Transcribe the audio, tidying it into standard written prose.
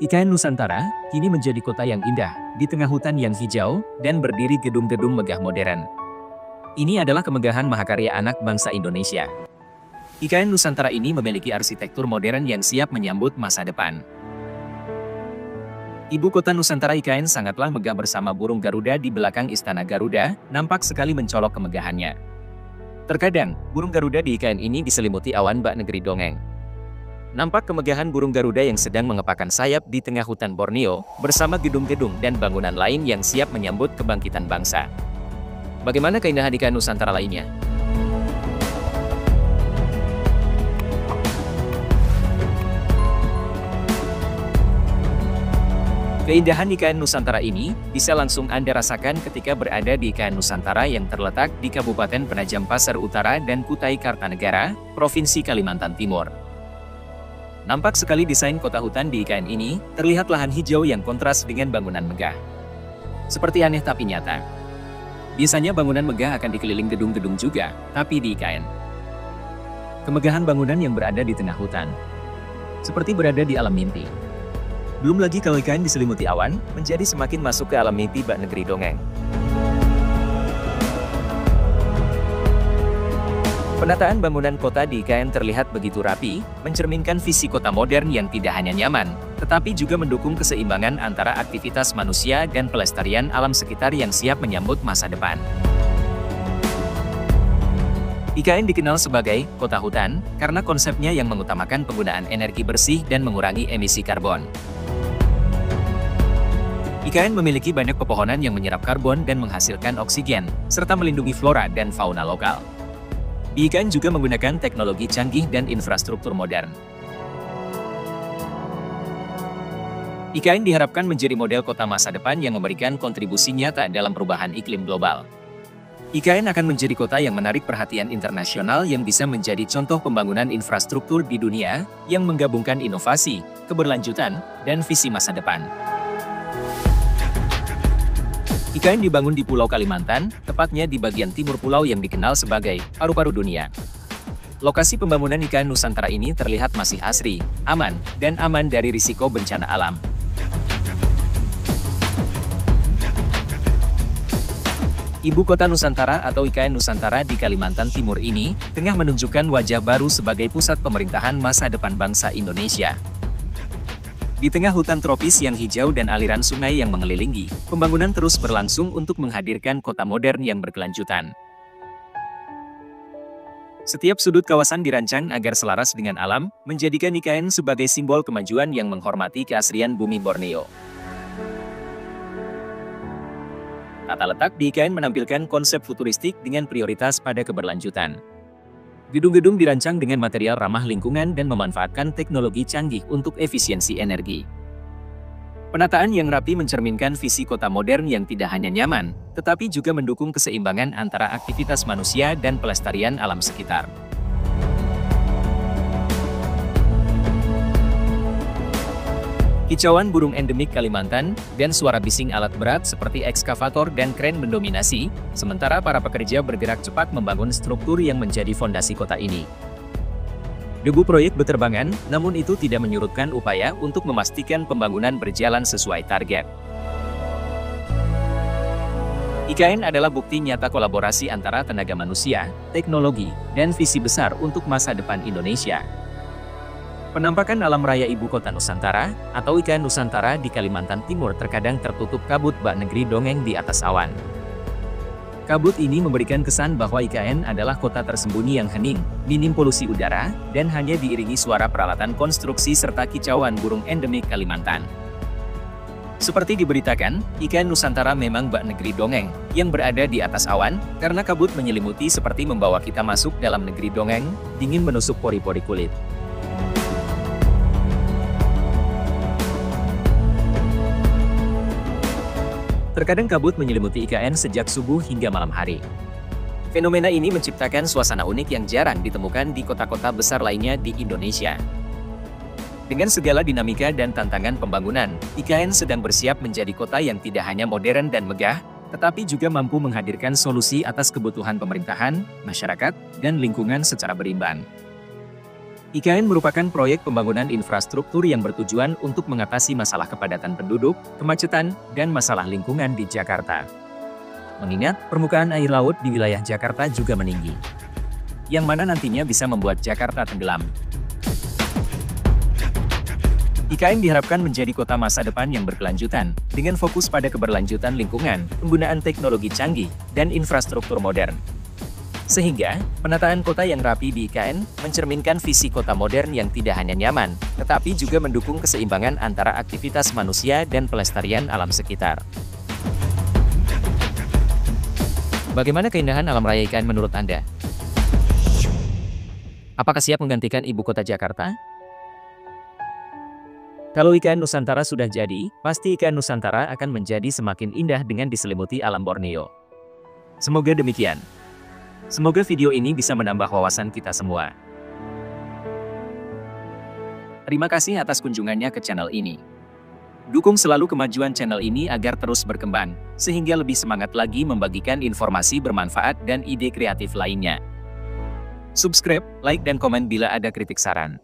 IKN Nusantara kini menjadi kota yang indah, di tengah hutan yang hijau, dan berdiri gedung-gedung megah modern. Ini adalah kemegahan mahakarya anak bangsa Indonesia. IKN Nusantara ini memiliki arsitektur modern yang siap menyambut masa depan. Ibu kota Nusantara IKN sangatlah megah bersama burung Garuda di belakang Istana Garuda, nampak sekali mencolok kemegahannya. Terkadang, burung Garuda di IKN ini diselimuti awan bak negeri dongeng. Nampak kemegahan burung Garuda yang sedang mengepakkan sayap di tengah hutan Borneo, bersama gedung-gedung dan bangunan lain yang siap menyambut kebangkitan bangsa. Bagaimana keindahan IKN Nusantara lainnya? Keindahan IKN Nusantara ini bisa langsung Anda rasakan ketika berada di IKN Nusantara yang terletak di Kabupaten Penajam Pasar Utara dan Kutai Kartanegara, Provinsi Kalimantan Timur. Nampak sekali desain kota hutan di IKN ini, terlihat lahan hijau yang kontras dengan bangunan megah. Seperti aneh tapi nyata. Biasanya bangunan megah akan dikeliling gedung-gedung juga, tapi di IKN. Kemegahan bangunan yang berada di tengah hutan. Seperti berada di alam mimpi. Belum lagi kalau IKN diselimuti awan, menjadi semakin masuk ke alam mimpi bak negeri dongeng. Penataan bangunan kota di IKN terlihat begitu rapi, mencerminkan visi kota modern yang tidak hanya nyaman, tetapi juga mendukung keseimbangan antara aktivitas manusia dan pelestarian alam sekitar yang siap menyambut masa depan. IKN dikenal sebagai kota hutan karena konsepnya yang mengutamakan penggunaan energi bersih dan mengurangi emisi karbon. IKN memiliki banyak pepohonan yang menyerap karbon dan menghasilkan oksigen, serta melindungi flora dan fauna lokal. IKN juga menggunakan teknologi canggih dan infrastruktur modern. IKN diharapkan menjadi model kota masa depan yang memberikan kontribusi nyata dalam perubahan iklim global. IKN akan menjadi kota yang menarik perhatian internasional yang bisa menjadi contoh pembangunan infrastruktur di dunia yang menggabungkan inovasi, keberlanjutan, dan visi masa depan. IKN dibangun di Pulau Kalimantan, tepatnya di bagian timur pulau yang dikenal sebagai paru-paru dunia. Lokasi pembangunan IKN Nusantara ini terlihat masih asri, aman, dan aman dari risiko bencana alam. Ibu kota Nusantara atau IKN Nusantara di Kalimantan Timur ini tengah menunjukkan wajah baru sebagai pusat pemerintahan masa depan bangsa Indonesia. Di tengah hutan tropis yang hijau dan aliran sungai yang mengelilingi, pembangunan terus berlangsung untuk menghadirkan kota modern yang berkelanjutan. Setiap sudut kawasan dirancang agar selaras dengan alam, menjadikan IKN sebagai simbol kemajuan yang menghormati keasrian bumi Borneo. Tata letak di IKN menampilkan konsep futuristik dengan prioritas pada keberlanjutan. Gedung-gedung dirancang dengan material ramah lingkungan dan memanfaatkan teknologi canggih untuk efisiensi energi. Penataan yang rapi mencerminkan visi kota modern yang tidak hanya nyaman, tetapi juga mendukung keseimbangan antara aktivitas manusia dan pelestarian alam sekitar. Kicauan burung endemik Kalimantan dan suara bising alat berat seperti ekskavator dan kren mendominasi, sementara para pekerja bergerak cepat membangun struktur yang menjadi fondasi kota ini. Debu proyek berterbangan, namun itu tidak menyurutkan upaya untuk memastikan pembangunan berjalan sesuai target. IKN adalah bukti nyata kolaborasi antara tenaga manusia, teknologi, dan visi besar untuk masa depan Indonesia. Penampakan alam raya Ibu Kota Nusantara, atau IKN Nusantara di Kalimantan Timur terkadang tertutup kabut bak negeri dongeng di atas awan. Kabut ini memberikan kesan bahwa IKN adalah kota tersembunyi yang hening, minim polusi udara, dan hanya diiringi suara peralatan konstruksi serta kicauan burung endemik Kalimantan. Seperti diberitakan, IKN Nusantara memang bak negeri dongeng, yang berada di atas awan, karena kabut menyelimuti seperti membawa kita masuk dalam negeri dongeng, dingin menusuk pori-pori kulit. Terkadang kabut menyelimuti IKN sejak subuh hingga malam hari. Fenomena ini menciptakan suasana unik yang jarang ditemukan di kota-kota besar lainnya di Indonesia. Dengan segala dinamika dan tantangan pembangunan, IKN sedang bersiap menjadi kota yang tidak hanya modern dan megah, tetapi juga mampu menghadirkan solusi atas kebutuhan pemerintahan, masyarakat, dan lingkungan secara berimbang. IKN merupakan proyek pembangunan infrastruktur yang bertujuan untuk mengatasi masalah kepadatan penduduk, kemacetan, dan masalah lingkungan di Jakarta. Mengingat permukaan air laut di wilayah Jakarta juga meninggi, yang mana nantinya bisa membuat Jakarta tenggelam. IKN diharapkan menjadi kota masa depan yang berkelanjutan, dengan fokus pada keberlanjutan lingkungan, penggunaan teknologi canggih, dan infrastruktur modern. Sehingga, penataan kota yang rapi di IKN mencerminkan visi kota modern yang tidak hanya nyaman, tetapi juga mendukung keseimbangan antara aktivitas manusia dan pelestarian alam sekitar. Bagaimana keindahan alam raya IKN menurut Anda? Apakah siap menggantikan ibu kota Jakarta? Kalau IKN Nusantara sudah jadi, pasti IKN Nusantara akan menjadi semakin indah dengan diselimuti alam Borneo. Semoga demikian. Semoga video ini bisa menambah wawasan kita semua. Terima kasih atas kunjungannya ke channel ini. Dukung selalu kemajuan channel ini agar terus berkembang, sehingga lebih semangat lagi membagikan informasi bermanfaat dan ide kreatif lainnya. Subscribe, like, dan komen bila ada kritik saran.